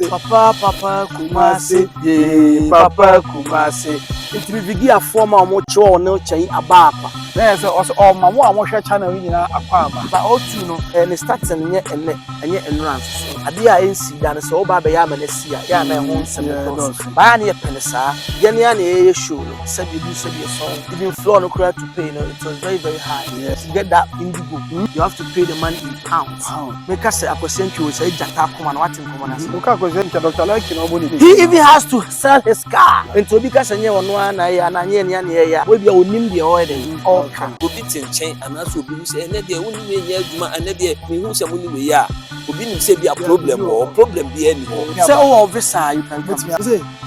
Papa Kumasi, ye Papa Kumasi. It will be a former mocho no chain abapa. There's also all my one channel in Aquaba. But all two no, and it starts and yet and runs. A dear ain't see that is all by Yam and Sia, Yan and Hons and Bani a penisa, Yanni show, said you do say your song. Even floor no credit to pay, no, it was very, very high. Yes, to get that indigo, you have to pay the money in pounds. Make us say, I could send you say Jatakum and what in common. Dr. Like nobody. He even has to sell his car. And to because I knew one, I will be owning the oil. All can go bit and chain, and also be saying that they only may yell, and that they who say we are. Who didn't say be a problem or problem be anymore. So, all of this, you can come.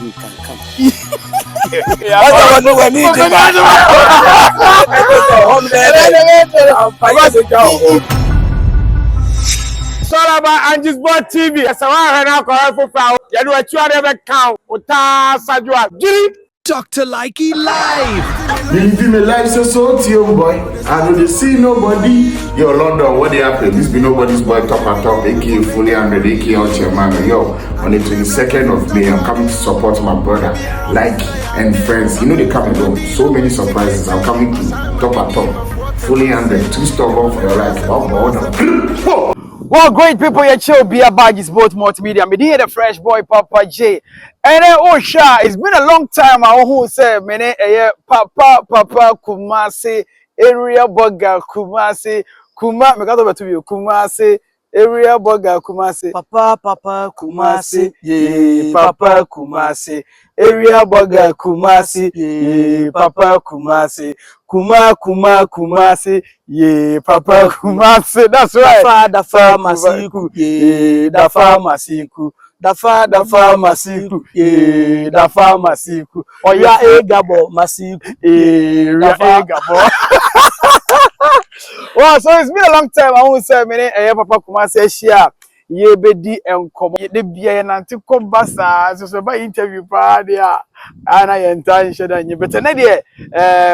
You can come. I don't know when you Sorry about Angie's Board TV. Yes, I want to go for you know, 200 count. Ota Sajua. Dr. Likey live. You give me life so boy. I know they see nobody. Yo, London, what they happen? This be nobody's boy top and top. AK fully 100, AK on chairman. Yo, on the 22nd of May, I'm coming to support my brother, Likey and friends. You know they come and go. So many surprises. I'm coming to top and top. Fully 100, 2 stubborn for your life. Whoa. Well, great people, you chill be about this both multimedia. Me here the fresh boy Papa J. And oh sha, it's been a long time. I who say mene Papa Kumasi area burger Kumasi Kuma me got over to you Kumasi area burger Kumasi Papa Kumasi, ye Papa Kumasi area burger Kumasi, ye Papa Kumasi Kumasi, ye Papa Kumasi. That's right. Da pharmacy, ye da pharmacy. Da pharmacy, ye da pharmacy. Oh ya egabo masiku, da egabo. Well, so it's been a long time. I won't say many Papa Kumasi share. Ye bedi enkomo ye de bia na nti ko basa so ba interview pa dia ana ye ntan da nye but na de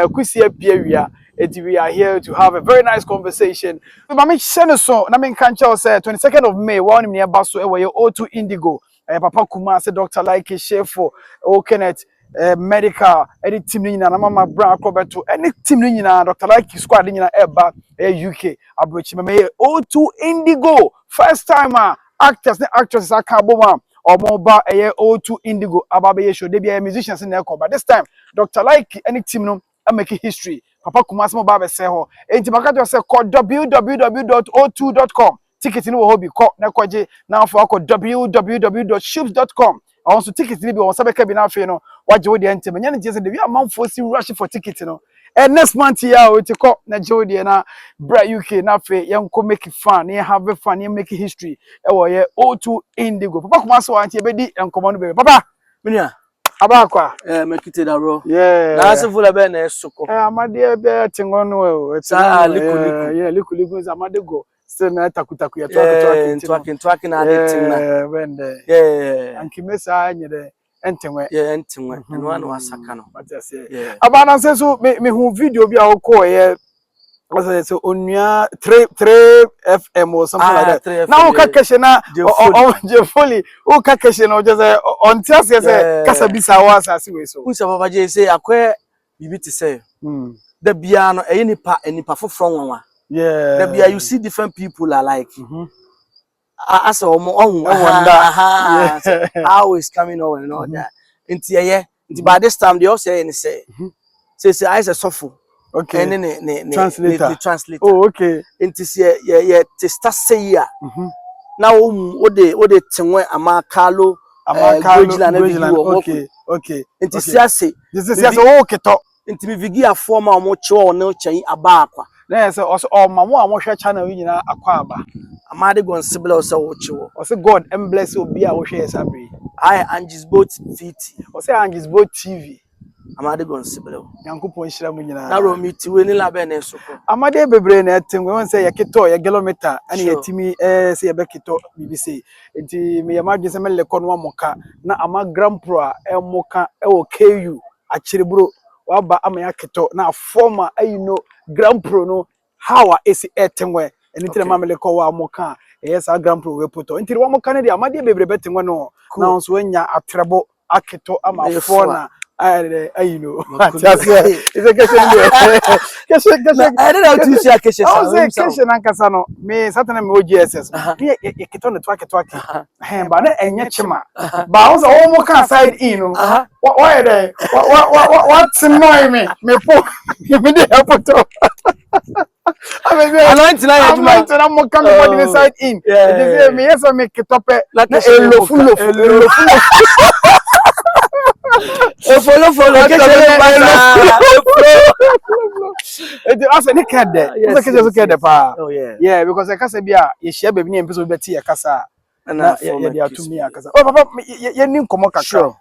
kusi apia wia we are here to have a very nice conversation. Mama shene so na me kan cha say 22nd of May one near baso e we O2 Indigo Papa Kumasi Dr. Likey chef for O Kenneth medical any team ni na mama bra akrobeto any team ni na Dr. Likey squad ni na eba UK abrochi me O2 Indigo first timer actors and actresses akaboma or mobile O2 Indigo ababe show they be musicians in there but this time Dr. Likey any team no making history Papa Kumasi mo ba be say ho enti maka say call www.o2.com ticket ni wo hobby call na kwaje na for call www.ships.com also ticket ni be won sabeka bi na afi no waje wo de ntem nya ne say the we amount for si rush for ticket no and next month here we take up na jodi na bra UK na afi yenko make fun na have fun na make history e wo ye O2 Indigo Papa Kumasi wa anti be di enkomo no be Papa Minia abakwa mekite da ro yeah na asefula be na esoko amade be tingo no o sa liku yeah liku amade go still na takutaku ya twaki na de tinna wende yeah ankimesa anyede entenwe entenwe eno anu asaka no abana senso me hu video bi a okọ ye so onua 3 FM or something like that now ka keshe na je fully o ka keshe na just on tia say kasa bisa wa asase we so unsa Papa J say akwa bibi ti say the bia no nipa foforo nwanwa the bia you see different people are like as always coming over and all that nti by this time they all say say I say suffer. Okay. And translator. Translator. Oh, okay. Inti say testa say ya. Now o de tenwe amakalo okay. Inti say this is okay to. Inti me vigi a former omo cho no chan aba akwa. Na say also mamo a mo hwe channel yi nyina akwa aba. Amade gon sibla so wo chiwo. O say God bless obi a wo hwe sabre. I Angie's Boat VT. O say Angie's Boat TV. Amade gon sibla. Yankopon hira mu nyina. Na ro mi ti we ni labe na esoko. Amade bebre na etenwe won say yakito ya kilometer ani yatimi say ya bekito BBC. Enti me yamadwe say mele kono amoka na ama Grand Pro a emoka e wo KU achirebro waba ama yakito na former Grand Pro no how esi etenwe Anything mamele ko wa moka yes a grand pro we put on ntiri wa moka ne dia amade bebre beti ngo no na nso anya atrebo aketo ama fo na you know just it's a question there I don't know to see a question ankasa no me satana me OGSS me keto ne to aketo ba na enye chima ba wo so wo moka side in no why there what's annoy me po me dey photo I'm not coming for the side in. Yeah. Me yes, I make it up. Like a follow. Yeah, because I can't say you share baby name person better ya kasa. Na ya to me akasa. Oh papa, you nim komo kakra.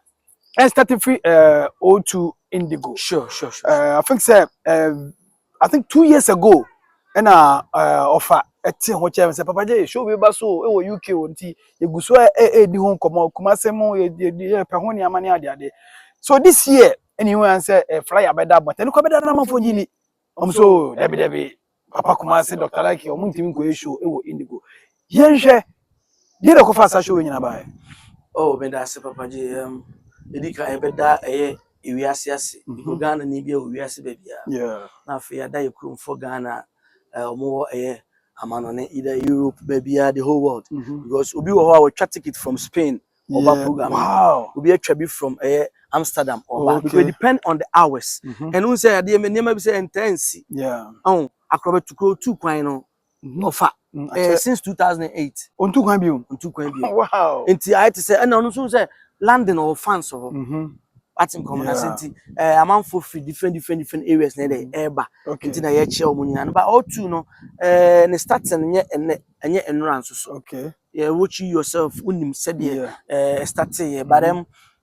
And starting free O2 Indigo. Sure. I think 2 years ago. And offer eti ho chem say papa je show we ba so e wo UK wonti eguso di ho komo kumase mo ye pe ho ni amane ade so this year anyone say flyer beda but en ko beda na mafo nyini so debi papa kumase Dr. Like o muntimi ko show e wo Indigo yenhwe de ko fa sa show nyina ba oh beda se papa je edika e beda ewiase ase ko Ghana ni bia ewiase ba bia na afi ada yekrum for Ghana more amanone either Europe, maybe the whole world. Because Ubi will try ticket from Spain or program. Wow. Ubi a travel from Amsterdam or because it depend on the hours. And we say the name be say intense. Yeah. Oh, acrobat to go 2 kwino offer since 2008. On 2 kwan biom. On 2 kwan biom. Wow. Until I to say and no so say London or France or Atim common asenti amount for free different areas na dey eba nti na ye che omunyina no but all two no ne starting nye enye enrance so okay yeah watch you yourself unim said start here but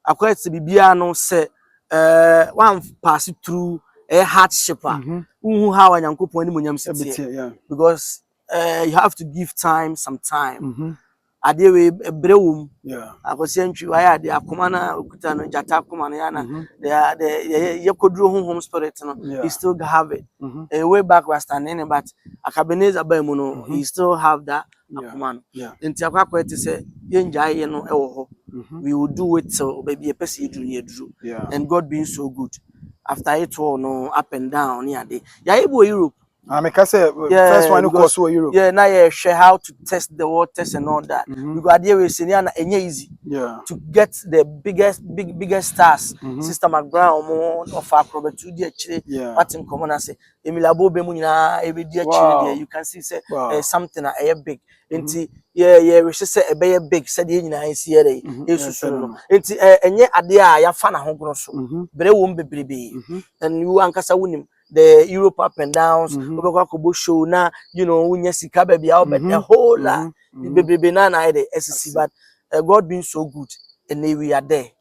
akwa ti bibia no say one pass through a hardship who how anyankopon ani munyam sete because you have to give some time ade we brewum akosiantwi waya ade akoma na okuta no jata akoma na yana the yekoduro honhom spirit no he still have it way back was standing but akabeneza ba mu no he still have that akoma no enti akwa ete say yenjaye no ewo ho we will do it so baby a person you and God being so good after it all no up and down ya ade ya ebo Europe I say first one course Europe. Yeah, now you share how to test the waters and all that. Because there we see na easy. To get the biggest stars. Sister McGraw more of our program 2 day actually. What in common I say Emilabo be mu nyina every day actually you can see say something a big. Enti we should say a big said you nyina see here esusu no. Enti enye ade a ya fa na ho gro so. Bere wo mbebrebe. And you ankasa wunim the Europe up and downs, show na you know unya sika baby out but a whole lot baby na ide SC but God being so good and we are there.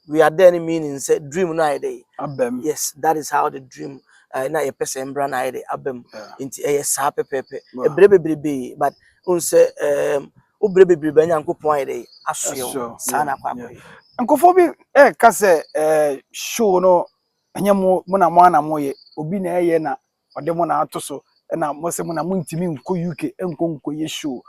We are there meaning say dream na ide abem. Yes, that is how the dream na a person brand ide abem into a sa pepepe a brebe but unse brebe nyankopon ide asio sana kwa ankofo bi ka say show no anya mo na mo ana moye obi na eye na ode mo na atoso na mo se mo na mo ntimi nko UK enko ye show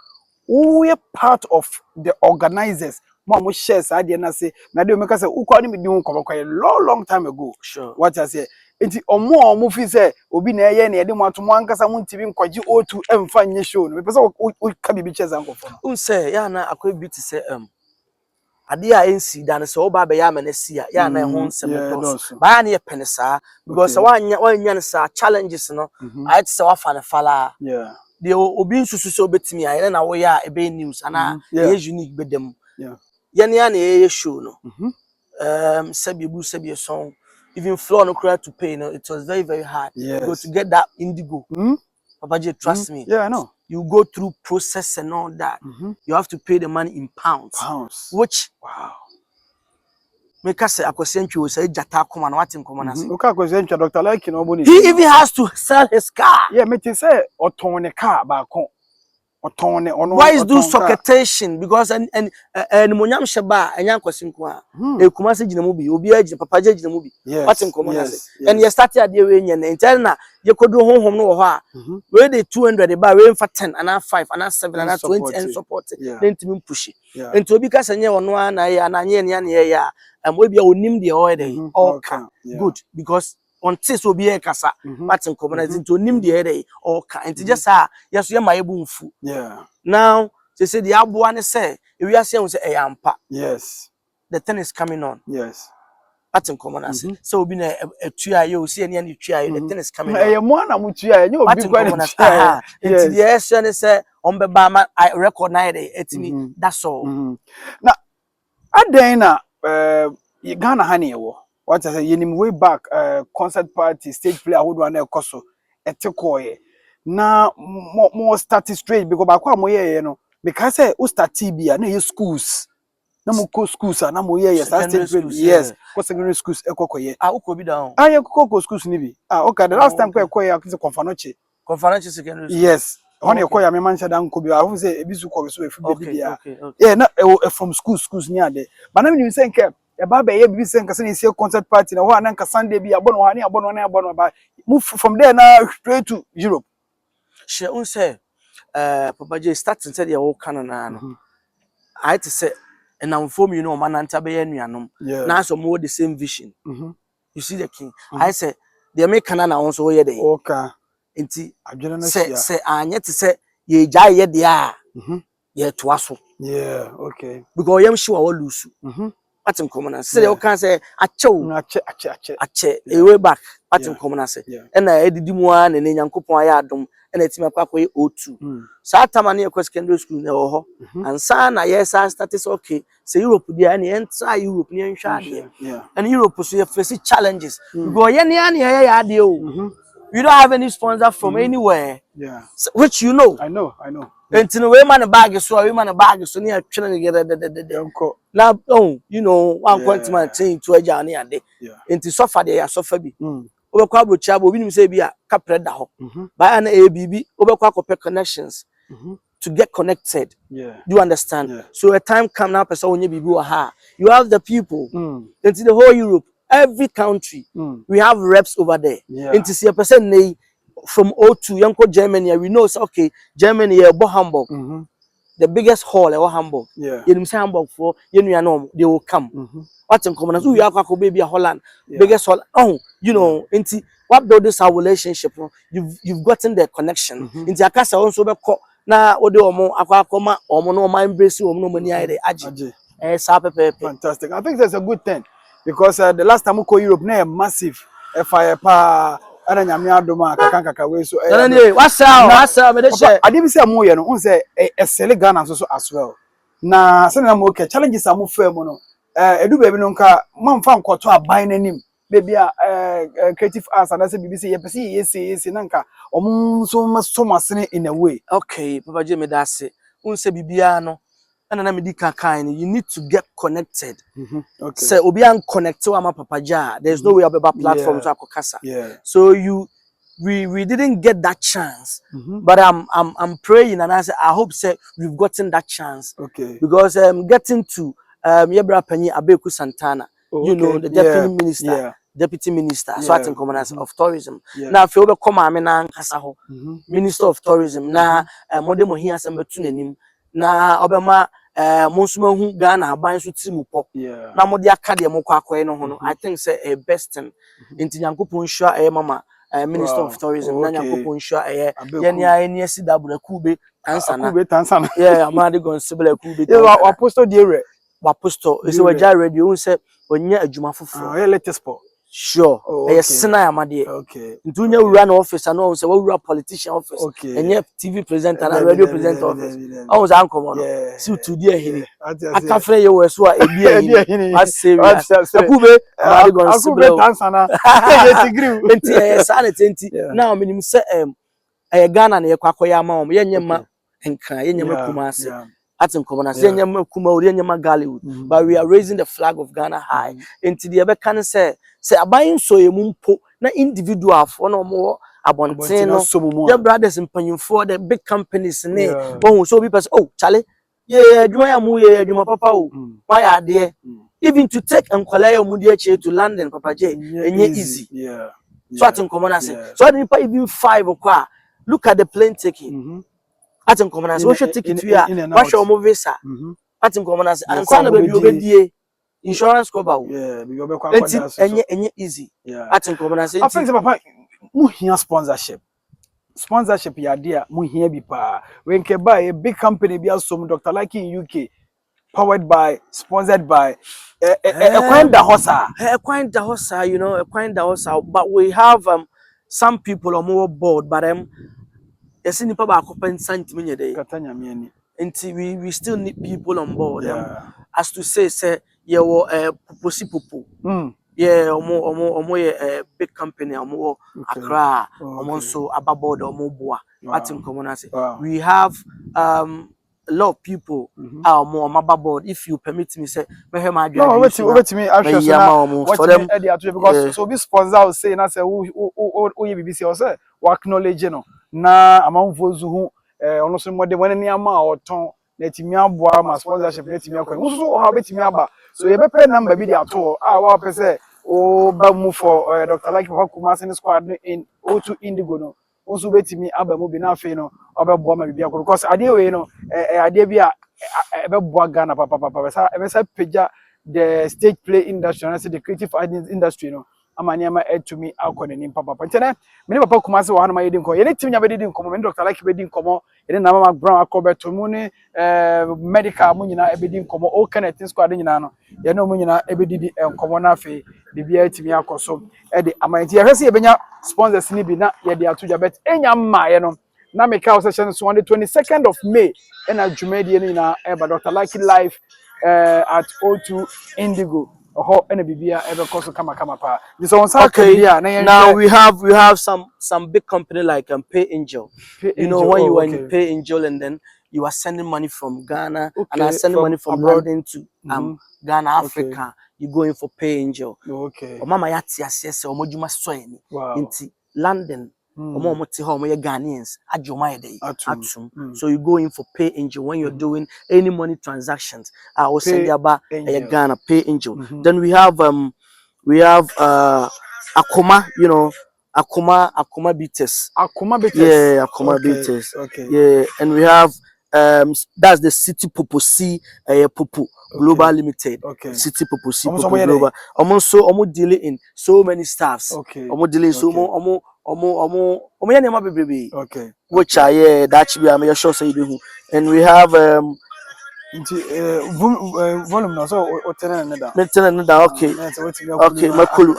we are part of the organizers mo share ade na say na de me ka say ukwa ni me di nko kwa long time ago what I say enti omo fi say obi na eye na ye de mo atomo ankasa mo ntimi nkwaji O2 emfa nye show no me pese o ka bibi cheza nkofo no unse ya na akwa bi ti say ade a ensi dan so oba be ya manasi ya na ho nsem to ba na ye pene saa because wanya sa challenges no I had say wafa na fala the obi nsusu so betimi aye na wo ya ebe news ana ye unique bedem ye na ye show no sabi song even floor no cry to pay no it was very hard go to get that Indigo Papa J, trust me. Yeah, I know. You go through process and all that. You have to pay the money in pounds. Which make us say akwesentwi we say jata koma na watim koma na say. Okay, akwesentwi Dr. Like no boni. He even has to sell his car. Yeah, me say oton ne car ba kon. Otone ono. Why is do socketation? Because and monyam sheba enya nkwasinko a e kuma se gina mu bi obi agina papa je gina mu bi what in common as and you start ade we nya na entel na ye kodo honhom no wo ho a we dey 200 ba we mfa 10 and 5 and 7 and 20 and support then to push and to obi ka sanye wono na ya na nye ne ya ya we bia onim de o dey all good because until so be kasa but in common as into nim de dey all kind just yes ye ma ebu mfu now they say the abuane say if we are saying say ampa yes the thing is coming on but in common as so be na etua you see any tua the thing is coming on mo na mo tua you obi kwa na yes yes and say on be ba ma I recognize it etimi that's all na aden na Ghana ha ne wo what I say yenim way back concert party stage play ahodo na ekoso etekoye na more start straight because ba kwa mo ye no because say o start bia na ye schools na mo ko schools na mo ye start stage yes ko secondary schools ekokoye uko bi down ye ko schools ni bi okay the last time ko ekoye akise Konfanoche secondary school yes on ekoye me mancha dan ko bi I say ebisu ko so efi bi bia yeah na from schools ni ade but na me say nke Baba ye bibi sen kase ni concert party na ho ananka Sunday bi abono ho ani abono ba move from there now straight to Europe. She un say Papa J starting say the whole Canada no. I to say and I'm form you know man anta be anuanom. Na so more the same vision. You see the king. I say the make Canada also here dey. Okay. Enti adwena na say anya to say ye gya ye dey a. Ye toa so. Yeah, okay. Because yam sure we lose. What in common as say you can say ache way back what in common as and I edidi mu an ne nyankopon aya adom and etima kwakoy O2 so atama na ekwa secondary school na ho and sa na yes I started okay say Europe dia na enter Europe ni nhwa ade and Europe so you face challenges because ye ne ya ade o you don't have any sponsor from anywhere which you know I know Enti we man bag so near twene get now you know one point man thing to aja na ade enti suffer there suffer bi obekwa abrocha bo bi nim say bi a kapre da ho by an ABB obekwa akopɛ connections to get connected you understand so a time come now person onye bibi wa ha you have the people into the whole Europe every country we have reps over there into see a person nei from O2 yanko Germany we know okay Germany Hamburg the biggest hall Hamburg you say Hamburg for you know they will come what in common as we are baby Holland biggest hall you know into what build this our relationship you've gotten the connection into akasa also be na ode omo akoma omo no mind embrace omo no mani aye aje fantastic. I think that's a good thing because the last time we go Europe na massive fire pa ana nyame adoma kaka we so what's up me dey share ade bi say mo ye no say esele Ghana so as well na say na mo okay challenges am fam no edu baby no nka mamfa nkoto aban nanim baby creative arts and say BBC ye pese yes na nka omo so masene in a way okay Papa J me da say say bibia no na me kan you need to get connected okay say obi an connect to ama Papa J there's no way about platform to akokasa so we didn't get that chance but I'm praying and I hope say we've gotten that chance because getting to Yebra Penny Abeku Santana you know the deputy minister so I think of tourism now if you come amena nkasa ho minister of tourism na modemo here asem nanim na obema monsuma hu Ghana aban so timupo na mode aka de mokọ akoye no ho no I think say a best thing inti nyankopon hua mama minister of tourism na nyankopon hua yeni ani asida burakube tansana yeah amade gonsibla kube apostle diere apostle is we ja radio say onya adwuma foforo latest sport sure sina amade ntunya wura na office na on say wura politician office enye TV presenter na radio presenter office on say ankomo no si to di ehini aka frɛ ye wo so a ebi ehini as serious akube amade gonsibla tansana enti sanity enti now minim say Ghana na yakwakoya ama om yenyema enka yenyema kumase atin komona say yenyema kuma ori yenyema Gallywood but we are raising the flag of Ghana high enti de be kan say aban so yemumpo na individual for no mo abonten no your brothers mpanyimfo the big companies ne won so be person oh chale yeah adwuma ya mu yeah adwuma papa o why are there even to take nkwala ya mu dey to London papa J enye easy so atin common say so they pay even 5 okwa look at the plane ticket atin common say what ticket we are what your movie visa atin common say and sana be obedie insurance cover enye easy atin common say I think papa mu hia sponsorship ya dia mu hia bi pa when ke buy a big company bi asom Dr. Lucky in UK powered by sponsored by Ekwenda Hosa you know Ekwenda Hosa but we have some people on more board but yes nipa ba akopa santim nye dey katanya me ani nti we still need people on board as to say ye wo popo yeah omo ye big company omo Accra omo so ababoard omo boa atim common say we have a lot of people omo ababoard if you permit me say me hear my no wait me actually for them because so be sponsor say na say who ye BBC or say we acknowledge no na amanfo zu hu ono so mo de woni ni ama oton na timi aboa ma sponsorship na timi akọ so how betimi aba so ye be pay number bi dey ato wa pese o ba mu for Dr. Lucky Kumasi squad in O2 Indigo no also betimi aba mu bi na afi no obeboa ma bibia because ade we no ade bi a ebeboa Ghana papa sa peja the stage play industry and the creative arts industry no amani ama to me akọ ni papa ntene me papa Kumasi wa hanu ma yedi nko ye ne tim nya be di nko me Dr. Lucky be di nko ye na mama brown akọbeto mu ni medical mu nyina e be di nko o connecting squad nyina no ye no mu nyina e be di nko na afi bibia timi akoso e de amanti ye hwese ye benya sponsors ni bi na ye de atoja bet enya mma ye no na make house session so on the 22nd of May na Jumadi ni na e ba Dr. Lucky live at O2 Indigo ho na bibia e be koso kama pa so on Saturday now we have some big company like Pay Angel. You know when you are in Pay Angel and then you are sending money from Ghana and are sending money from London to Ghana, Africa. You going for Pay Angel. O mama yati asese o modjuma soyeni. Inti London omo ti ho omo Ghanaians adjuma yede atum. So you go in for Pay Angel when you're doing any money transactions. I will send you about Ghana Pay Angel. Then we have Akoma, you know, Akoma Beaters. Yeah, Akoma Beaters. Yeah, and we have that's the City Popo Popo Global Limited. City Popo Popo Global. Almost dealing in so many staffs. Almost dealing so omo nema baby. Which are that should be I'm sure say you. And we have volume now so okay makulu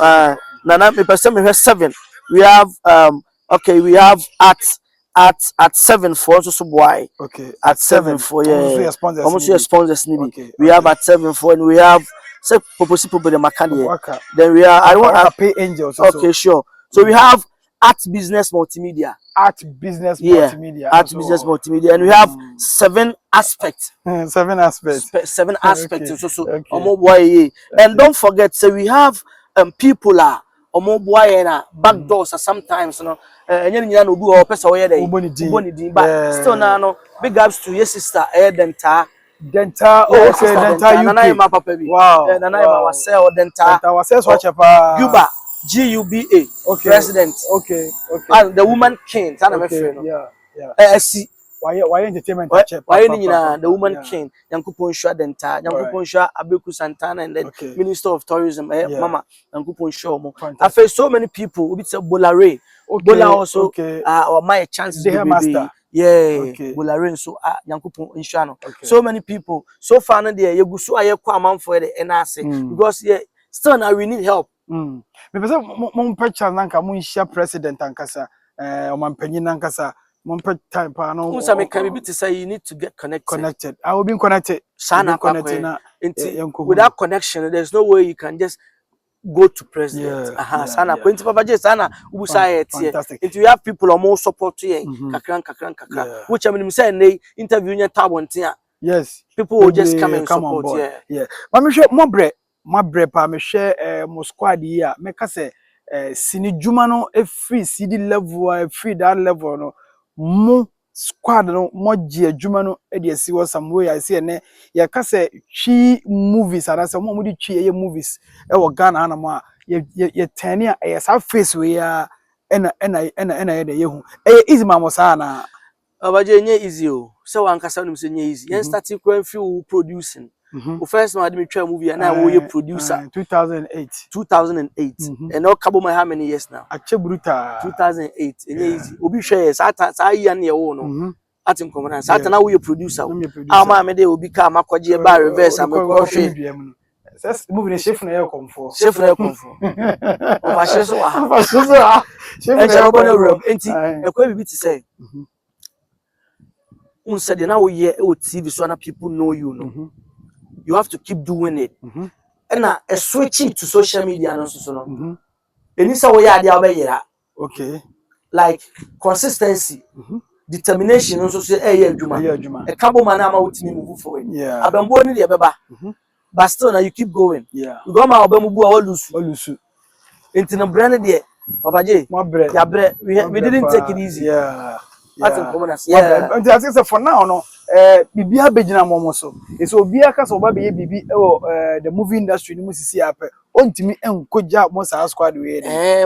nana me person me 7 we have we have at 7 for so boy at 7 for almost your sponsors we have at 7 for and we have say purpose people the makani then we are I want to Pay Angels okay sure so we have Art Business Multimedia Business Multimedia and we have 7 aspects 7 aspects so omo boy and don't forget say we have people are omo boy na back doors sometimes no enye nyina no obi o pesa wo ye dey uboni but still na no big ups to your sister dental dental nana ma papa bi nana ma wasel dental so chepa Guba GUBA president and the woman king sana me free no why entertainment why the woman king Yankupon Shwa Dental Yankupon Shwa Abeku Santana and then Minister of Tourism mama Yankupon Shwa mo I face so many people we be say Bolare Bola also or my chances the master Bolare so Yankupon Shwa no so many people so far na there you go so aye kwa amanfo the NRC because still now we need help me pese mon picture nanka mun share president ankasa o man panyin nankasa mon pet time pa no unsa me can be to say you need to get connected I will be connected na without connection there's no way you can just go to president sana point papa je sana ubusa it you have people almost support you kakran which I mean say nay interview nya tabontin yes people will just come and support mami hwe mo bre pa me hwe mo squad yi a me ka say sini dwuma no free CD level free that level no mo squad no mo gye adwuma no e de asi wo some way I see ene ye ka say twi movies ara say mo di twi movies e wo Ghana na mo a ye tani a ye sa face we ya ena ye de ye hu easy ma mo sa na abaje nye easy o se wan kasa no se nye easy yen starting crane film producing o first one me twa movie na wo ye producer 2008 and all kabo how many years now ache bruta 2008 enye easy obi hwe sa ya na ye wo no atin komana sa ta na wo ye producer ama me de obi ka makoje ba reverse am ko hwe movie ne chef na ye komfort o fa chef so chef na ye komfort enti e kwa bibi ti say said now we hear TV so that people know you know. You have to keep doing it. And switching to social media and so no. And this way ya okay. Like consistency, determination also say adwuma. A couple man am out move forward. Yeah. Abambo ni de beba. But still now you keep going. Yeah. You go ma obamu bu a olusu. Enti no brand there. Papa J. Ya bre we didn't take it easy. Yeah. Yeah. And I think for now no bibia begina momo so so obia ka so ba be bibi the movie industry ni musisi ape ontimi enkoja mo sa squad we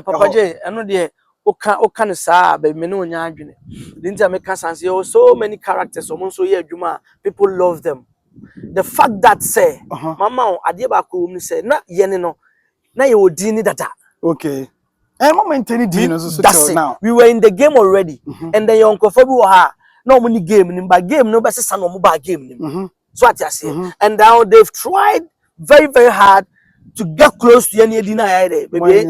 Papa J eno de oka ne saa be me no nya adwene dinta me ka sanse so many characters so so ye adwuma people love them the fact that say mama ade ba ko ni say na ye ne no na ye odi ni dada okay. Moment any deal so now. We were in the game already, and then your uncle Fabu ha no money game, but game no best son of mobile game. So what you say, and now they've tried very very hard to get close to any deny baby.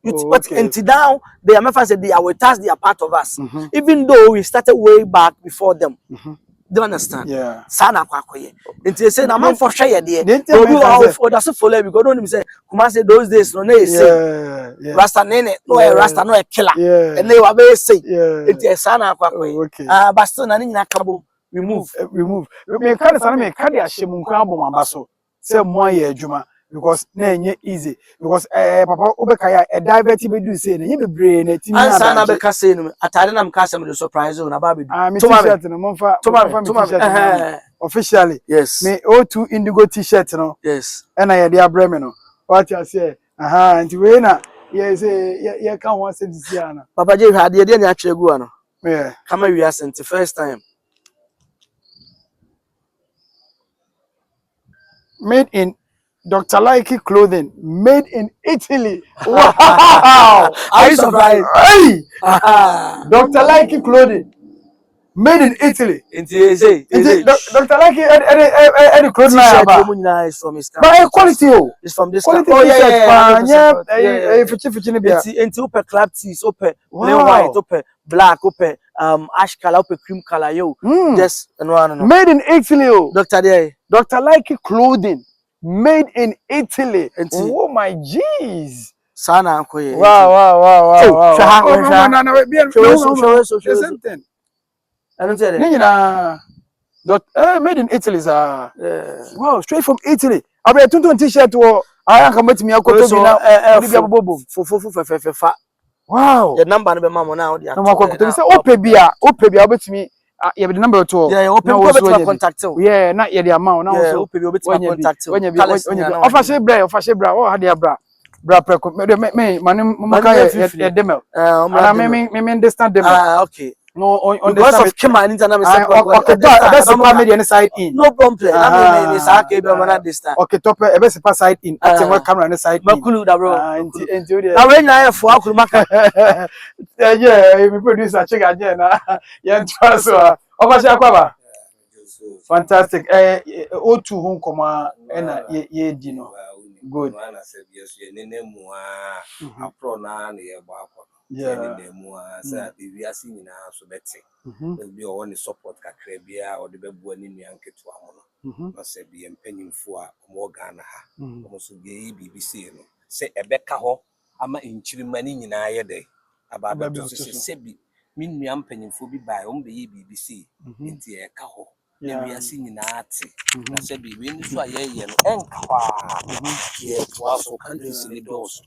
Until now they are said they are with us, they are part of us, even though we started way back before them. Do you understand? Yeah. Sana kwakoye. Until say na man for share there. That's follow because don't say come say those days no say. Rasta nene no rasta no killer. And they were very say. Until sana kwakoye. But still na ni na kabo we move. Me kan sana me ka dia hyem nkwa abom abaso. Say mo ye adwuma because na enye easy because papa obekaya a divert be do say na nye bebre na timi na sana be ka say no atare na me ka say me surprise na ba be do t-shirt no monfa t-shirt officially yes me O2 indigo t-shirt no yes na ye dia bre me no what you say nti we na ye say ye kan one say this year na Papa J had ye na akire gu ano yeah come we are sent first time made in Dr. Likey clothing made in Italy. Wow! Are you surprised? Hey! Dr. Likey clothing made in Italy. Dr. Likey any clothing is from his but quality it's from this quality. Oh yeah. Into upper club tees, upper plain white, upper black, upper ash color, upper cream color. Yo, just no. Made in Italy. Dr. Likey clothing. Made in Italy. Oh my jeez. Sana ankoye. Wow. Made in Italy wow, straight from Italy. I be a t-shirt I can met me akoto now. Wow. The number no be mama now. No makoto say opebia obetimi yeah, the number to yeah, open contact you. Yeah, not yet the amount now. Yeah, open contact you. When you offer bra, oh, had bra. Bra preko me maka demo. Me understand them. Okay. No, on because of Kema internet okay, that's the family on side in. No problem. I mean, it's okay, but man understand. Okay, top best side in. At the camera on the side in. Makulu da bro. Now when na for akulu maka. Yeah, me producer check again na. Yeah, so offer akwaba. Fantastic. O2 home koma na ye di no. Good. Yeah. So be on support kakrebia or the bebu ni nyanke to amono no se be empanyimfo a mo Ghana ha mo so be BBC no se ebeka ho ama enchirimani nyina ye de aba to se bi min nua mpanyimfo bi bai o be BBC enti e ka ho na biase nyina ate na se bi we ni so aye no enka ho ye to aso countries ni dos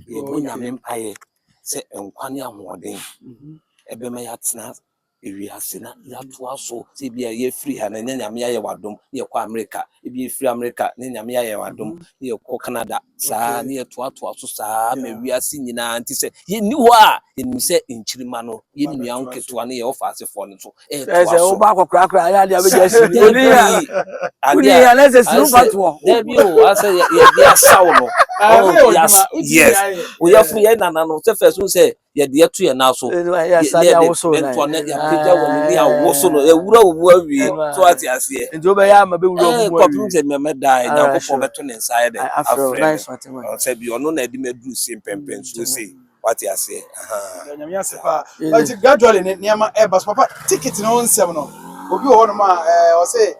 ye mo nyame mpaye se enkwane ahoden ebe me yatena ewi asena yato aso se bia ye free ha na nyame ya wadom ye kwa America ebi free America ne nyame ya wadom ye kwa Canada sa ne ye to aso sa me wi ase nyina nti se ye ni ho a ye nim se nchirima no ye nua nketo ne ye ofa asefo no so to aso o ba kwakra ya dia be jesi oni ya let's see what there be o ase ye dia saw no yes we ya free ye nana no se first say ye de to ye na so ya sa ya wo so na ya pija woni ni awo so no e wura obu awie so ati ase nti o be ya ma be wura obu awie ko pinje me dai na ko beto ne nsa de afre say bi ono na di medru sim pempen so say what ase nyame ase pa but gradually niam e bas papa ticket no nsem no obi wo no ma o say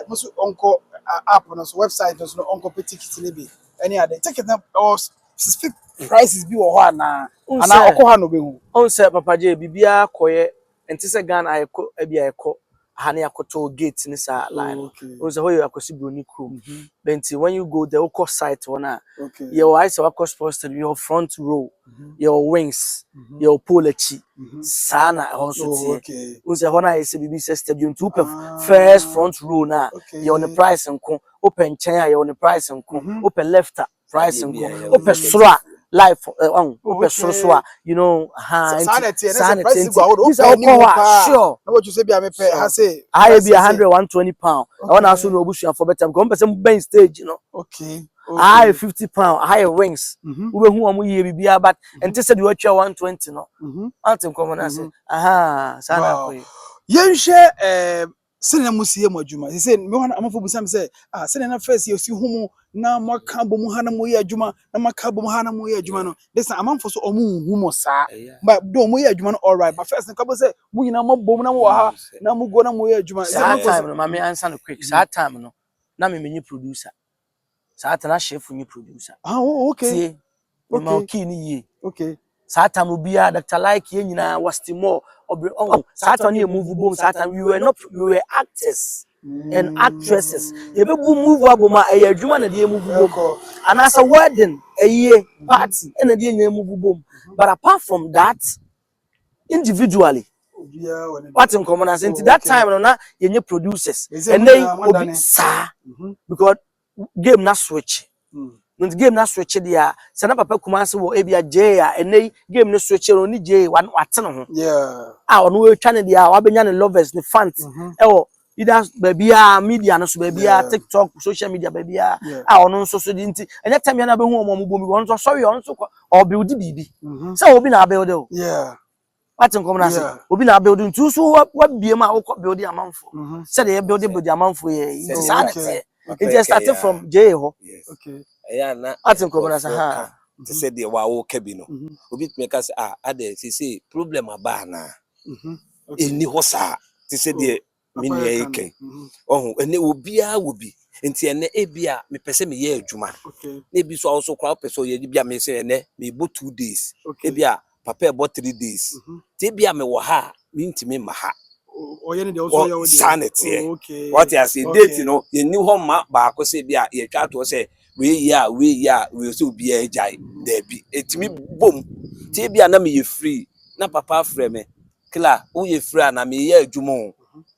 musu onko app no so website no onko ticket ni bi any other ticket na specific prices bi wo ho ana okọ ha no be hu on say papa je bibia koye enti se Ghana ayeko bia ayeko ha na yakoto gate ni sa line on say hoye akosi broni chrome benti when you go there okọ site one your eyes are across posted your front row your wings your polachi sana also tie on say hona is bibi stadium to first front row na you on the price nko open chain you on the price nko open left price nko open sura life open sura you know sanity sure na what you say be me pay ha say I be 120 pound I want also no obusuan for better because person ben stage you know I 50 pound high wings we hu am ye bibia but ente said you atwa 120 no antim come na say sana ko yen hwe sene musie mo adwuma say me wana amafo busam say sene na first ye si humu na maka bom ha na mo ye adwuma na maka bom ha na mo ye adwuma no this amafo so omu humu sa but do mo ye adwuma no all right but first nka say mo nyina mo bom na mo ha na mo go na mo ye adwuma that time no mama answer no quick that time no na me menyi producer that na chef ni producer okay okay key ni ye okay Satan will be a Dr. Like ye nyina was Timor or Satan ye move boom Satan we were actors and actresses ye be move aboma e adwuma na de move boom and as a wedding a year party and de move boom but apart from that individually what in common as into that time no na ye producers and they obi sa because game na switch no game na switch dia sana papa Kumasi wo ebia J enei game no switch no ni J wate no ho ono we twa ne dia wa benya ne lovers ne fans either babia media no so babia TikTok social media babia ono nso so di nti enya time na be hu omo bomi won so sorry on so o build bibi say obi na build o what in common as obi na build ntu so wa biem a wo build amanfo say dey build amanfo ye it just started from J ho na atin ko na sa to say the wa wo ka bi no obi make us ade say problem aba na eni ho sa to say the mini eken eni obia wo bi enti ene ebia me pese me ye adwuma na ebi so also kwa pese ye bia me say ene me bo 2 days ebia papa e bo 3 days ti bia me wo ha me ntimi ma ha sanity what you say date no ye ni ho ma ba ko say bia ye twa to say we so be a jai there be etimi bom ti bia na me ye free na papa frɛ me kila wo ye free na me ye adwuma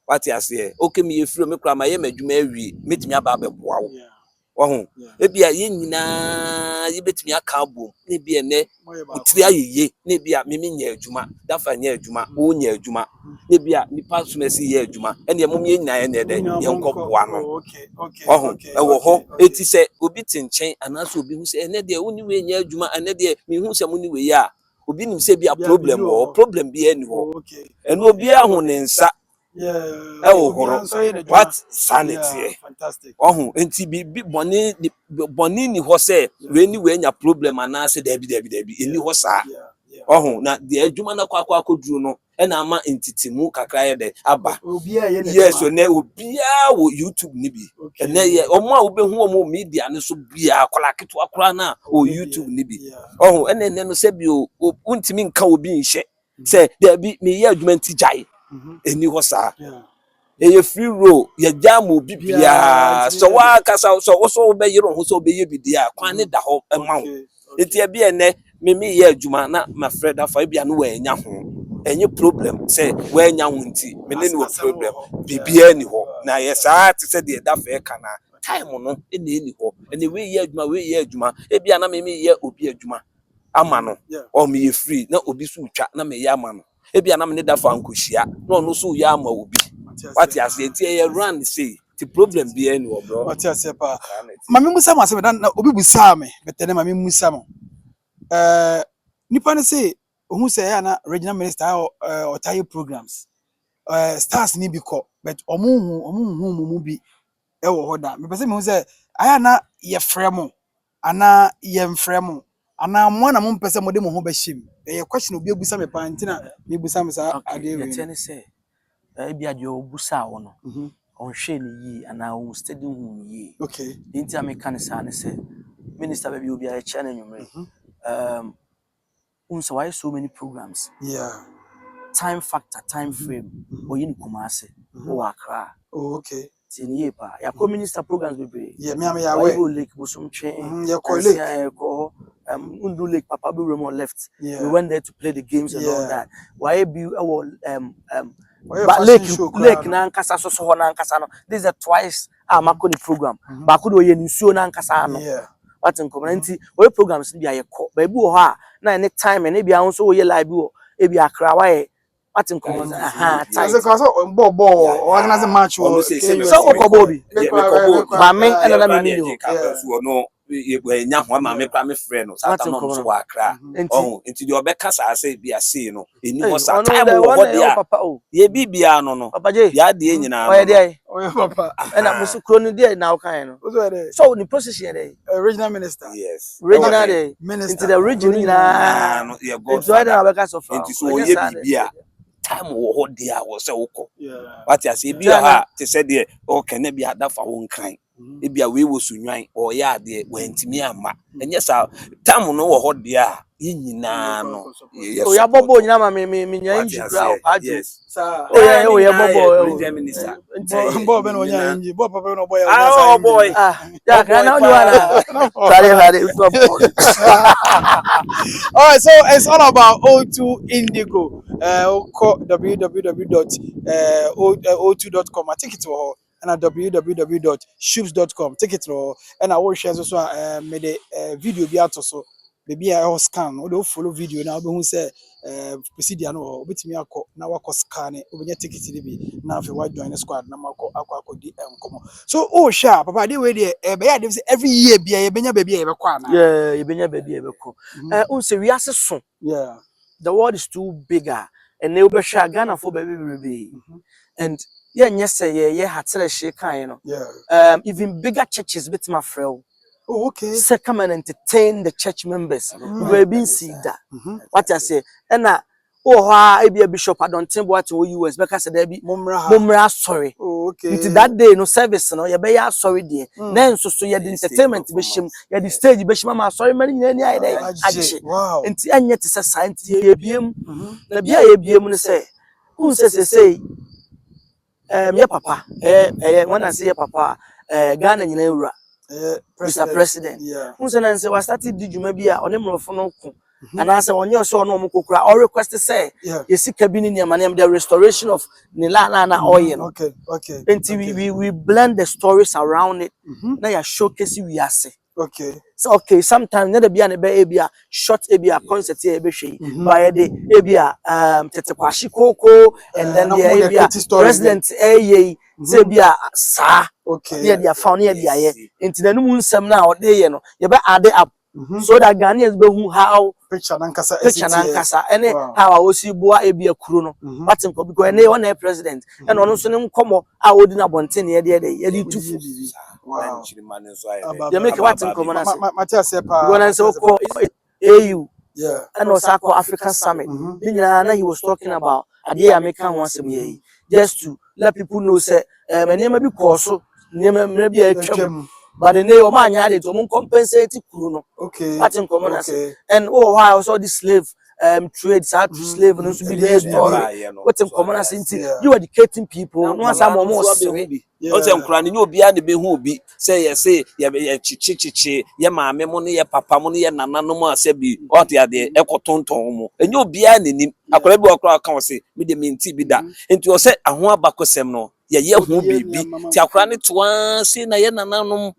what you say okay me ye free me kra ma ye madwuma awie metimi aba beboa wo wo e bia ye nyina ye betimi aka bom na bia ne utiri ayeye na bia me nya adwuma dafa nya adwuma wo nya adwuma na bia nipa sumasi ye adwuma ene mom ye nyina ene de ye nkoboa no e wo ho eti se obi tinchen anaso obi hu se ene de woni we nya adwuma ene de me hu se moni we ya obi nim se bia problem bi eni ho ene obi ahu ne nsa horo what sanity fantastic enti bi boni ni ho se we ni we nya problem anase debi eni ho sa na de adwuma na kwakwa akoduru no ena ama entitimu kakra ye de aba yes ne obia wo YouTube ni bi ene ye omo a obehu omo media ne so bia akola keto akora na o YouTube ni bi ene no se bi o untimi nka obi nhye se debi me ye adwuma nti jai eni ho sa ye free roll ye jam obi bia so wa kasa so wo be yero ho so be ye bidia kwan ne da ho ema ho Enti e bi ene me ye adwuma na my friend afa bia no we nya ho. Enye problem say we nya ho nti me ne no problem. Bibia ni ho. Na yes art say the da fe kana. Time no eni ho. Ene we ye adwuma. E bia na me ye obi adwuma. Ama no. O me ye free na obi so twa na me ye ama no. E bia na me ne da fa nkohia. Na no so ye ama obi. What you say enti ye run say the problem be any bro. What you say pa. Mami musa ma say na obi busa me. Betene mami musa mo. Nipa ne say ohun say ya na regional minister or tie programs. Stars ni bi ko but omu mu bi e wo hoda. Me pese me hu say aya na ye fremo ana ye mfremo ana mo na mo pese mo de mo ho ba him. E question obi ebusa me pa ntina me busa me sa ade we. Ye say e bia de obusa wo no. On hwe ni yi ana on study hu yi. Okay. Nti ameka ne sa ne say minister baby obi a che na nwumre. So why so many programs? Yeah. Time factor, time frame. Or in Kumasi, or Accra. Oh, okay. Yepa. Ya minister programs be. Yeah, me am ya we. Lake Busum chain. Yeah, call lake. Undu Lake Papa Bi Remo left. Yeah. We went there to play the games and all that. Why be but Lake na nkasa so ho na nkasa no. This is a twice makoni program. Ba ko do ye nsuo na nkasa no. Yeah. What in community we programs be aye ko. Ba bi wo ha na any time and bia won so wo ye live bi wo e bi Accra why what in community time because ball organize match so okobobi ba me na me ni no we nya ho ma me kra me frɛ no sa tam no so wa Accra oh enti de obeka sa say bia see no eni ho sa time wo ho dia ye bibia no ya de nyina no oh papa na musu kro no dia na wo kan no so ni position dey regional minister yes regional dey minister into the region na no ye go so na obeka so far enti so ye bibia time wo ho dia wo se wokɔ what you say bia ha te say de o kene bia da fa wo nkan e bia we wo sunwan o ya de wantimi ama enye sa time no wo ho dia ye nyina no o ya bobo nyina ma me nya inji kra o paju sa o ya bobo minister bo be no nya inji bo papa no boy oh boy ya kana na wala sorry all right, so it's all about O2 Indigo. www.o2.com. I take it to her. And at www.shoes.com. Take it to her. And I will share also made a video be out also. Maybe I will scan or do follow video now. Who say procedure no bit me ako now I scan it. We take it to be now if you want join the squad. Now I DM come on. So oh sharp, papa they way there. Every year be a benya baby ebe kwa na. Yeah, you benya baby ebe ko. Unse we ase so. Yeah. The world is too bigger and they will share Ghana for baby. And yeah, yes, say hatsele she kan, you know. Yeah. Even bigger churches bit my friend. Oh, okay. Say come and entertain the church members. We have been see that. What I say, and I be a bishop. I don't think what you US because there be mumra sorry. Oh, okay. Into that day no service no. You be sorry there. Then so you the entertainment bishim. You the stage bishim. Ma sorry many any idea. Wow. Into any yet is a science. You be na be a be no say. Who say. Yeah, papa. When I say papa, Ghana nyina ewura. Mr. President. Yeah. Who say we started di djuma bia onemrofo no ko. And I say onye so no mukokura or request say yesi kabini ni amane the restoration of na oil. Okay. Until we blend the stories around it. Now you showcase we are say. Okay. So okay, sometimes na bia na be bia short bia concert here be hwe. By the bia tete kwashi koko and then the bia president say bia sa. Okay. Near their found near the aye. Into the moon some now day no. You be add up. So that Ghanaians be who how picture nankasa and how I will see boa ebia kuro no. What in because any one president and ono so nem komo a odi na bonten ye dey tufu. Wow. You make what in common as Matthias Sepa. When I say AU. Yeah. And also called African Summit. He was talking about a day American once a year. Just to let people know say my name may be Corso, maybe a chum. But the name of my yard to compensate Kuno. Okay. That's in common. And oh, I saw this slave trade to slave and also be there story. What's in common as you educating people. No some more Ose nkura ni obi a ne be hu obi say ye chichichichi ye maame mo ne ye papa mo ne ye nananom ase bi o de ade ekotonton mo enye obi a nenim akora bi okra kan o say me de menti bi da enti o say aho abakosem no ye hu bibi ti akora ne toa say na ye nananom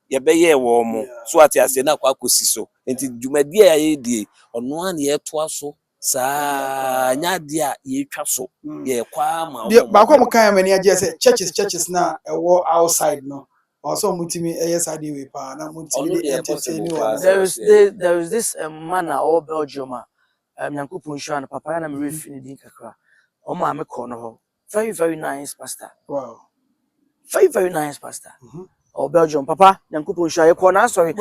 ye be ye wo mo so ati ase na kwa kosi so enti dwumadi a ye die ono an ye toa so sa nya dia ye twa so ye kwa ma ba ko mo kan mani aje say churches na war outside no also mutimi yes ade we pa na mutimi dey entertain you. There is this man or Belgium Nyankopon show and papa na me refini din kakra o ma me ko no ho very nice pastor. Wow, very nice pastor. Or Belgium papa Nyankopon show ye ko na sorry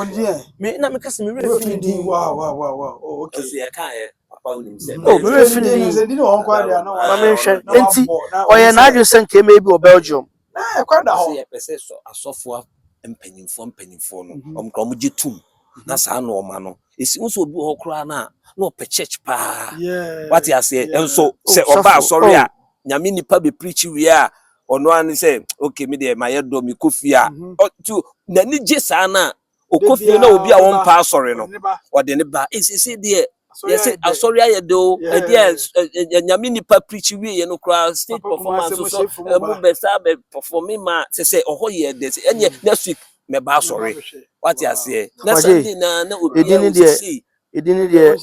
me na me kase me refini din. Wow. Oh, okay. Say ka papa unim say Oh, me refini din no kwa dia no ma me hwe enti oye na adwo senke maybe o Belgium na kwa da ho say pese so asofo mpanyimfo no omkro mo jetum na sa no oma no esi nso obi ho kra na ope church pa what you say enso say oba sorry a nyame nipa be preach we a ono an say okay me dey my do me kofi a to na ni je sa na okofi na obi a won pa sorry no o de ne ba esi dey yes sorry I do nyame nipa preach we ye no kra state performance so mo be sa be performing ma say oho ye this next week me ba sorry what you say na Sunday na obi edini de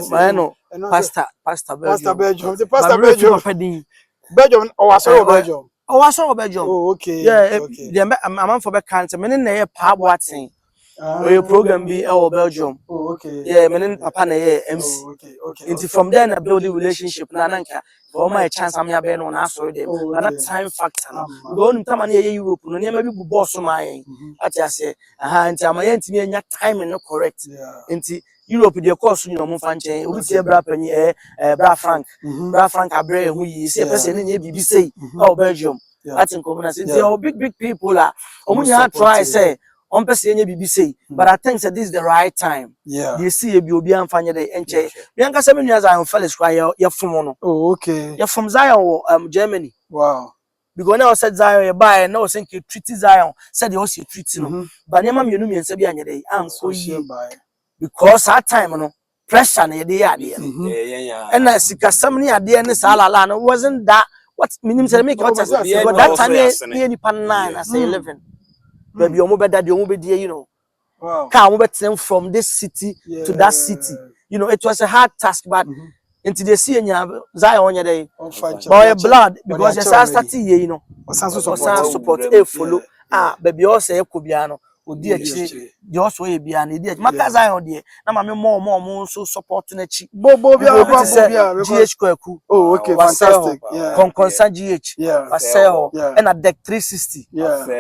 mano pastor Belgium Belgium or Belgium. Oh, I saw Belgium. Oh, okay. Yeah, I'm for cancer. Meaning na pa watching. Your program be our Belgium. Oh, okay. Yeah, meaning papa na MC. Oh, okay. Into from there na build the relationship na nanka. For my chance I'm here ben on aso them. But that time factor no. We go on time na Europe no near maybe boss my. At ya say, nti amaye ntimi anya time no correct. Nti Europe the course you know mo fa nchen. Obi tie bra pani bra Frank. Bra Frank abre hu yi. Say person na bibi say. Oh Belgium. That's in common sense. They are big people are. Omunya try say on person na bibi say. But I think that this is the right time. They see e bi obi amfanye dey enche. Bianca say me nua Zion Felix kwa ye from no. Oh, okay. You're from Zion Germany. Wow. Because now said Zion you buy now say you treat Zion said you also treat no. But nyama mienu miense bi anye dey anko yi. Because that time no pressure na dey ade no. And sikasam ni ade ne salala no wasn't that what minimum say make what but that time ni nipa 9 I say 11. Baby omo beda de omo be die you know. Wow. Car omo from this city to that city. You know it was a hard task but into the sea Zion on your day. Boy blood because you start you know. Support follow. Baby also Ekobiano. Odi echi just wey bia na edi echi maka Zion de na ma me more so supporting echi bobo bia GH kwaku. Oh, okay, fantastic. Konkonsa GH Paseo and a deck 360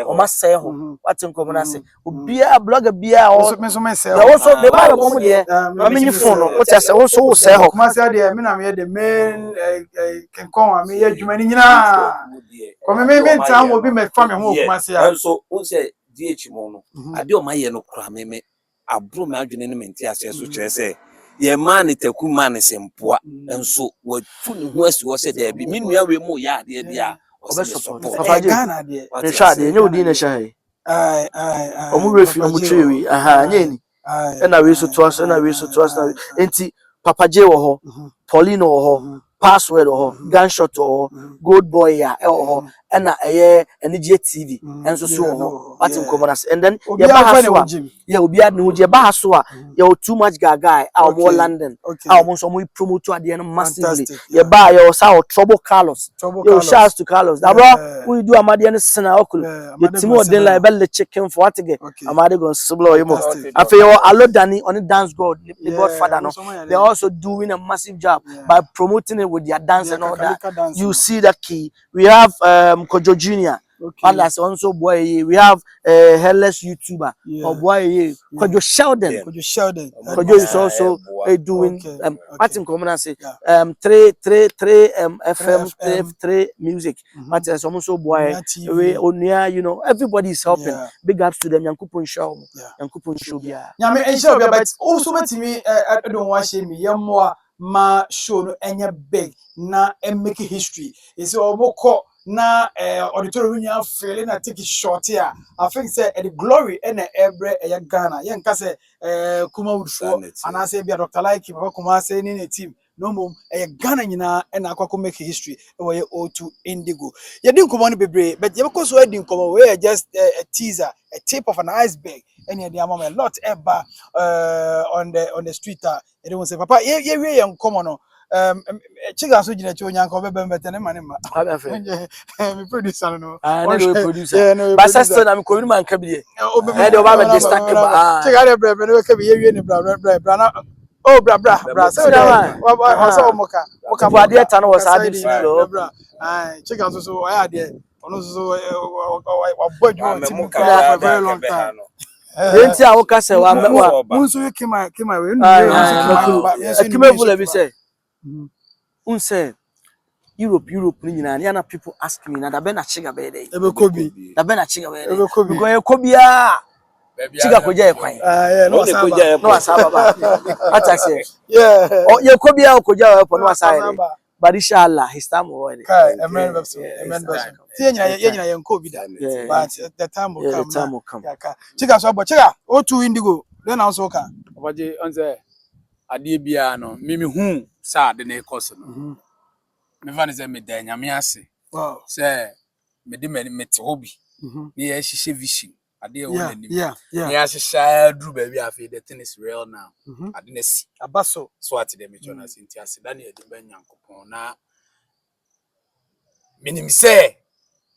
o ma say ho what in common say obi a blogger bia o also the buy come there na me phone no what say also wo say ho kuma say there me na me the main kenkon me ye dwuma ni nyina ko me ntam obi me fa me ho kuma say so who say DH mo no ade o ma ye no kra me abro me adwene ne menti ase so kire say ye man taku man sempoa enso wa tu ne ho asi wo say there bi me nua we mu ya ade dia o be support Ghana de ne sha de nye odi ne sha he omu refi omu trewi nye ni na we so to us na enti Papa J wo ho Pauline wo ho Password or gunshot or good boy ya or na energy TV enso so what in common as and then ya bahaso ya obi ad no je bahaso ya too much guy our more London our mo so mo promote ade no massively ya ba ya sa trouble Carlos yo shouts to Carlos that bro we do amade no sena okulu the team o den like belle chicken for what get amade go siblo you mo afi yo Alodani on dance god the godfather no they also doing a massive job by promoting it with their dance and all that. You see the key. We have Kojo Junior. Others also boy. We have a hairless YouTuber or boy Kojo Sheldon. Kojo is also doing Martin Common say 3 FM 3 music. Martin is also boy. We Onia, you know, everybody is helping. Big ups to them. Yankupon show. Yankupon show. Nyame ensure but also bet me I don't want shame me more ma show no enya big na make history. Is oboko na auditorium nya feeling na take it short here. I think say the glory and every Ghana. Yenka say Kuma Woodfo and I say be Dr. Like Papa Kuma say ni team. No more Ghana nyina and akwa make history we O2 Indigo. You didn't come on bebre but you because we didn't come we just a teaser, a tip of an iceberg. And the amount a lot ever on the street. They won't say, Papa, we young common. Chicken so jina cho nyanko be better than money. Me producer no. No producer. But sister na me ko man ka bi. E dey over me dey stack ba. Chicken dey bre no ka bi ye ni bra. Oh bra. So that one. Wasa omoka. Oka ba dey ta no was ade flow. Chicken so I dey. Ono so wa bodu team for a very long time. Enti a woka se wa munso you came we no bula bi say unse Europe ni nyina na people ask me na da be na chiga be dey ebe kobi da be na chiga be dey because e kobia chiga ko je kwan no asaba ba atase ye kobia ko je no asaba but inshallah his time will win. Amen. Nyina yen kobi da but the time will come. Chiga so chiga O2 Indigo then also ka obaje onse ade bia no mimi hu sa de na course no me van ze me da nyame ase se me de me mete hobi me ye hihye vision ade e wona ni me ya hihye dru ba bi afi the thing is real now ade na si abaso so ati de me chona sinti ase da na ye de ba nyankopon na minim se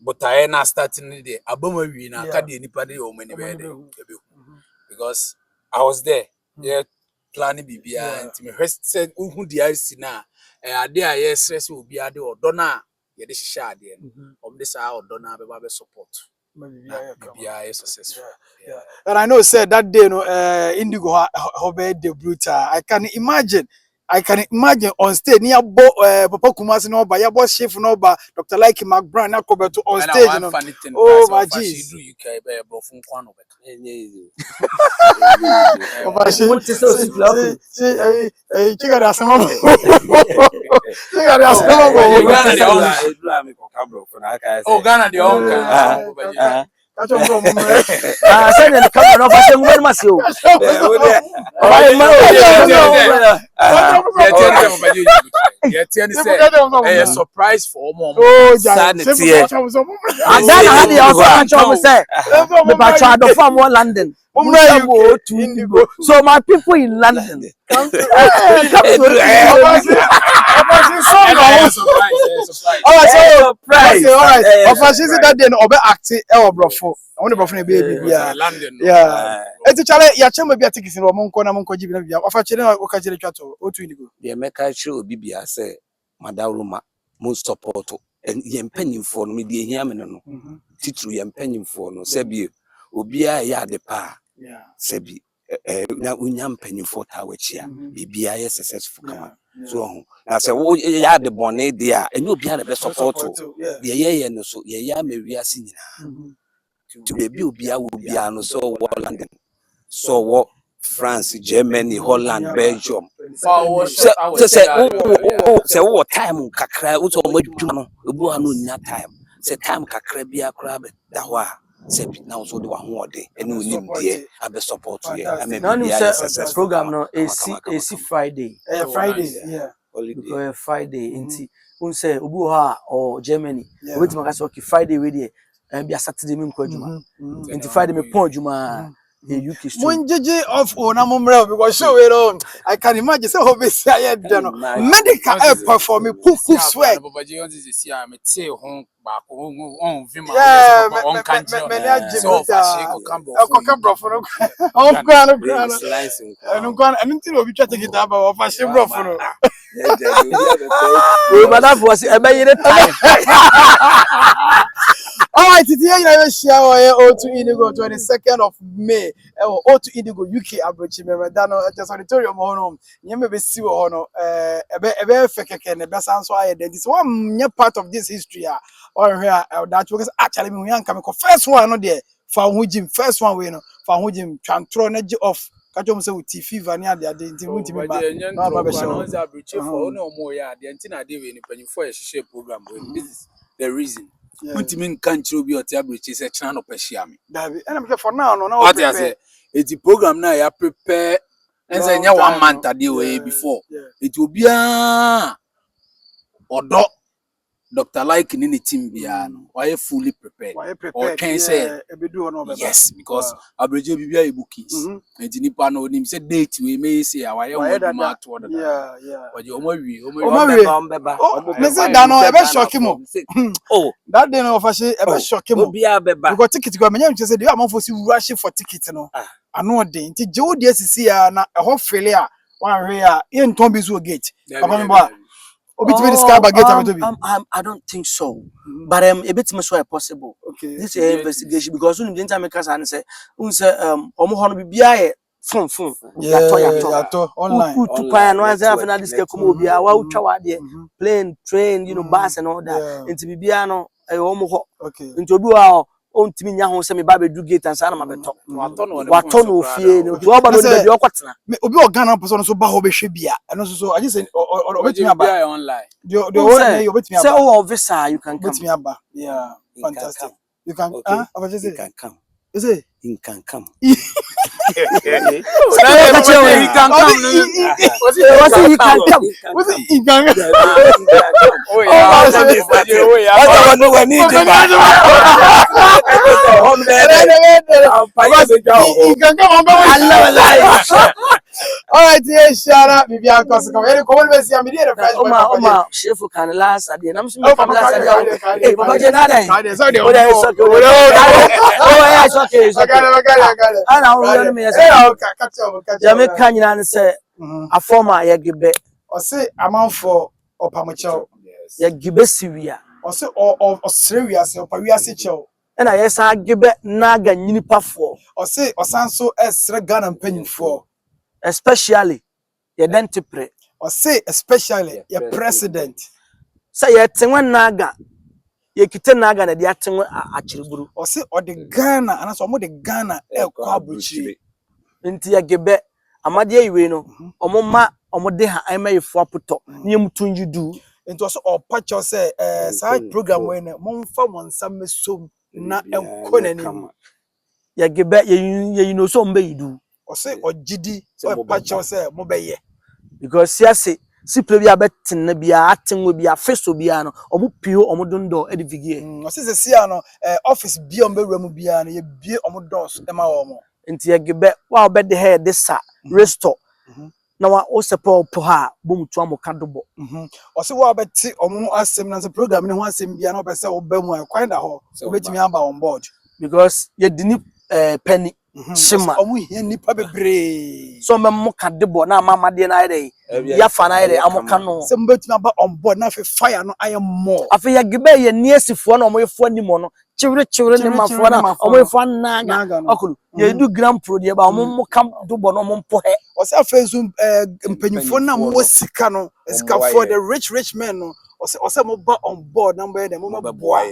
but I na starting the aboma wi na ka de nipa de o mani be de because I was there planning bibia and me said who the IC na ade a yes stress obi ade odo na ye de hihye ade no this how odo na be ba support bibia is successful. And I know said that day no Indigo be the brutal. I can imagine on stage near Papa Kumasi no ba yabo chef no ba Dr. Like McBride na ko beto on stage no. Oh my jeez. Do you care be brofun kwa no beto. Papa she chiga da sama. Chiga da sama. Oh Ghana the onka. Kacho bro mo. Send the camera no fashion mo masi o. Surprise for mom. Oh, sanity. And then I had the also say, me ba try do from London. So my people in London come to Of course, is that then obe act brofo. I want to brofo baby. Yeah. Eti chale ya chema bia tikisi no monko na monko jibi na bia. Of chele na okajele twato O2 Indigo. Ye meka chire obi bia say Madaruma mo support ye mpanyimfo no me die hia me no. Titru ye mpanyimfo no se bi obi a ya de pa. Se bi na unya mpanyimfo ta wachia. Bibia ye successful kama. So na say wo ya de bone dia enyo obi a de support ye no so ye ya mewiase nyina to be obi a wo bia no so wo London so wo France Germany Holland Belgium say wo time kakra wo so madwuma no obu anu nya time say time kakra bia kra be da ho a say now so de wa ho ode ene onim de abe support ye say program no AC Friday Friday Friday inti un say obu ha or Germany we ti maka say okay Friday we there be Saturday me nko adwuma inti Friday me pon adwuma UK street Munjeje of ona mumra because show it on I can imagine say how be say no medical perform cook sweat All right, today you know share O2 Indigo 22nd of May. O2 Indigo UK abrochi me dano just auditorium hono. Nyeme be si wo hono ebe fekeke ne besa nso identity. So one part of this history or here that because actually me yan come first one no there for hujim first one we no for hujim twantro na off kacho mse with fever ni ade nti wuti me ba na ba be show no abrochi for no more ya de nti na de we ni panifo e hye program. This is the reason. Ultimate country will be at abrochi se chana no pehia me. David, and I'm for now no What I say, it's program now ya prepare and say nya 1 month a day way before. It will be odo Dr. Like in the team bia no. Why fully prepared? Or can say yes, because abrochi bibia e bookings. And nipa no nim say date we may say why you want to mark to yeah. But you omowi Me say da no e be shock mo. Oh, that day no offer say e be shock mo. Because ticket go menya nche say dey am for si rush for ticket no. Ano dey nti je wo dey sisi ya na e ho fele a wan hwe a e nton bi so gate. Papa me ba I don't think so. But a bit more possible. Okay. This is investigation because when the time makers and say, omo be bia phone. Yeah, online. To pay no answer after this ke come obi a wa utwa wa de plane, train, bus and all that. Nti bibia no omo ho. Okay. Nti obi wa on timi nya ho se me ba be du gate and sa na ma beto. Wato no fie no. To oba no be okotena. Obi organ person so ba ho be hwe bia. Eno so I just say obetimi aba online. The one obetimi aba. Say oh visa you can come. Obetimi aba. Yeah, fantastic. You can You can come. Is it? You can come. He can come. Was it you can come? Was it you can come? Oh yeah. I don't know need You can come. All right, yes, shout out, Bibian Cosco. Any comment? I'm here to find Oma, chef can last at the end. I'm saying, hey, Papa Jenada. Oh, yeah, it's okay. Jamaican say a former Yagibe. Or say amount for Opamucho. Yagibe Syria. Or say or Australia, so Paria Sicho. And I yes, I give it Naga Ninipa for. Or say or Sanso S. Regan and Penny for. Especially your dentipre. Or say especially your president. Say yet when Naga. Ye kite Naga na dia tenwe achiriburu. Or say or the Ghana and so more the Ghana e kwabuchi. Nti Yagibe amade iwe no omoma omode ha aymayefo apoto ne mutunji du. Nti also or patch say side program when momfa monsam mesom na enko nanim. Yagibe ye no so mbe yidu. Or say or gidi or patch say mo beye. Because siase si play bia betin na bia atenwo bia feso bia no omo pio omo dondo edivigie. O se sia no office bia ombe wura mu bia no ye bie omo dos e ma omo. Nti Yagibe wa obede he desa restore. Na wa o sepo po ha bomutu amoka dobo. O se wa beti omo asem na se program ni ho asem bia no be se obamu akwan da ho obetimi amba on board because ye dini penny shima omo hia nipa bebre so memmo ka debo na amamade na ide ya fa na ide amoka no se mbetimi amba on board na fe fire no I am more afi Yagibe ye niesifo na omo yefo animo no chiwre ni mafo na omo yefo naga okulu ye du grand pro de ba omo ka dobo no omo mpo he o se afezu mpanyifo na mo sika no sika for the rich men no o se mo ba on board na mbe de mo boa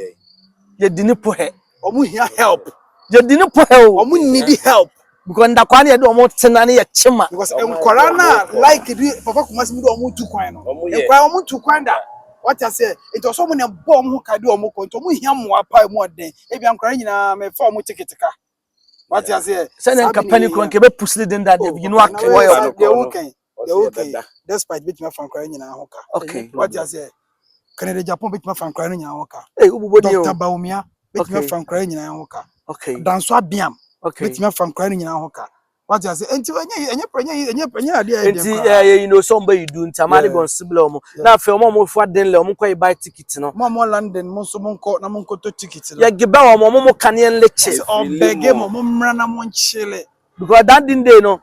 ye dini po he omo hia help ye dini po he o omo need help because ndakwa na ye do omo tena na ye chima because enkwara na like the papa kumasi mi do omo tu kwan no enkwara omo tu kwan da what I say it was someone bomb who can do omo ko to mo hia mo apa mo den e bia enkwara nyina me fa omo ticket ka what I say send nka panic ko nke be pusli den that you know akwa the okay despite bit me fa enkwara nyina ho ka okay what I say Canada Japan bit me fa enkwara nyina ho ka ububodi Dr. Baumia bit me fa enkwara nyina ho ka okay danso abiam okay bit me fa enkwara nyina ho ka what I say enti enye ade enti you know somebody do nti amade gon sibla omo na afi omo fo den le omo kwa buy ticket no mo London mo so mo nko na mo nko to ticket no Yagibe omo kane en leche o bege mo mra na mo nchile because that din day no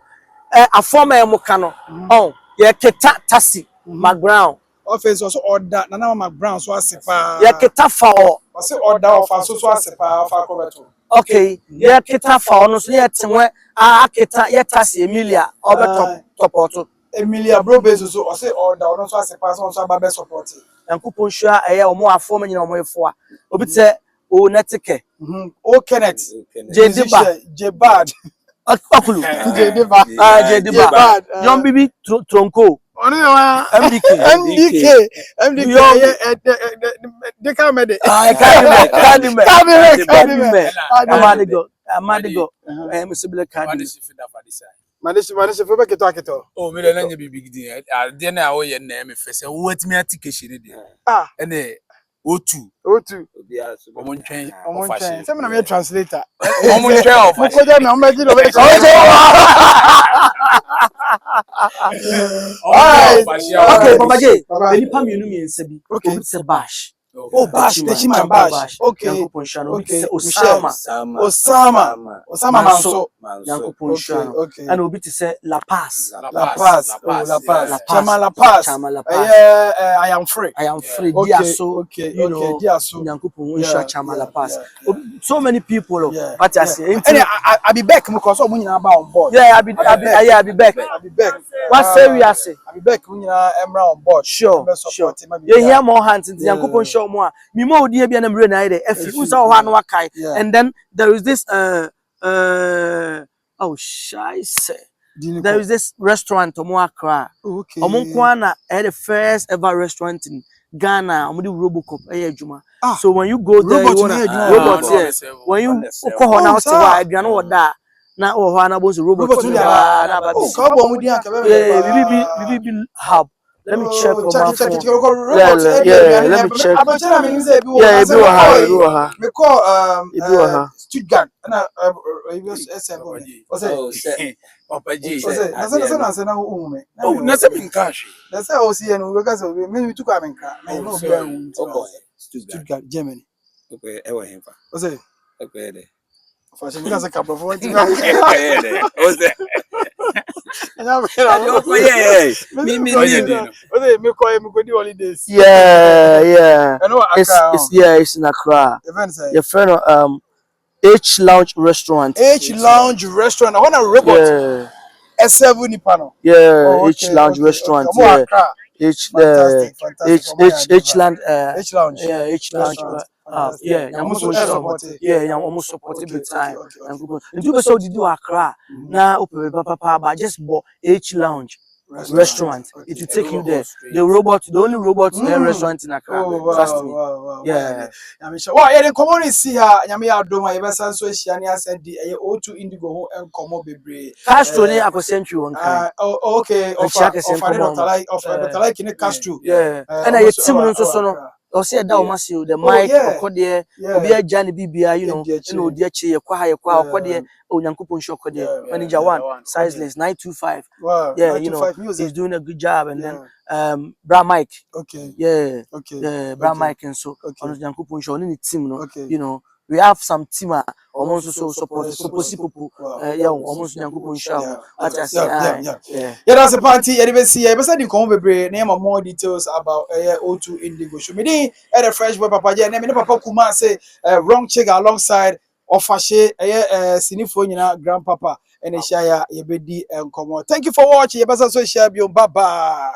a former mo kano oh ye keta taxi background office also order Nana Mama Brown so asepa. Ye kita fa o. Ose order of so asepa of akobeto. Okay, ye kita fa o no so ye tenwe a kita ye tasi Emilia obe top. Emilia bro bezo so ose order no so asepa so ababe support. Yankopon hwa eye omo afo me nyina omo efo a. Obi se o netike. O Kenneth. Jediba. Jebad. Akulu. Jediba. Jediba. Young Bibi Tronco. MDK. They come at it. Amadigo. Musibile Kadi. Manisha for back to Oh, me na nya big deal. There na wo ye na me fese. Wo atimi atike de. Ene O2. Omo ntwen. Some na me translator. Omo ntwen of. Mukoja na omba jiro. Okay, Papa J. Enipa mienu mi ensebi. Okay, it's a bash. Oh, Bash, the Chiman Bash. Okay. Osama Manso. Okay. And Obi to say La Paz. La Paz. Chama La Paz. I am free. Okay. Okay. You know, Chama La Paz. So many people. But I say, I be back because I'm on board. Yeah, I be back. What say we are say? I be back when on board. Sure. You hear more hands in Yankupon show more. Mimo dear be an embryo. And then there is this oh shy say. There is this restaurant Omoakra. Okay. Omonkwana had the first ever restaurant in Ghana. Omudi Robocop. So when you go there, you wanna robot here. When you go now to why I na ohana boss robot. BB hub. Let me check on my phone. Yeah, let me check. Yeah, we call Stuttgart. Papa G. Oh, nothing in cash. That's how I see and we got maybe to come in Stuttgart, Germany. Okay, ever him. What's it? Okay, fashion because a couple of words. Me holidays. Yeah. It's in Accra. Your friend H Lounge Restaurant. H Lounge Restaurant. I want a robot. S7 Nipano. Yeah, H Lounge Restaurant. Yeah. H Lounge. Yeah, H Lounge. Yeah, I'm almost supported big time. And you so did you Accra. Now open papa, but just bought H Lounge restaurant. It will take you there. The only robot restaurant in Accra. Trust me. Yeah. I'm sure. Well, yeah, come on see her. Yami Adoma, you better so Shiania said the O2 Indigo and Como Bebre. Castro ne akosentry one kind. Okay. Of like in a Castro. Yeah. And I team no or say that almost you the mic or there obi agya bibia you know no de achi ye kwa there onyankopon show there manager 1 sizeless 925 yeah you know he's doing a good job and then Bra Mike Bra Mike and so onyankopon show ni team no you know we have some team almost so support people almost onyankopon show that's a party see I be come bebre name more details about O2 Indigo show me the fresh boy papa je name papa kuma say wrong check alongside ofashe sinifo nyina grandpapa and share ye bedi enkomo. Thank you for watching. Ye besa so share bi bye bye.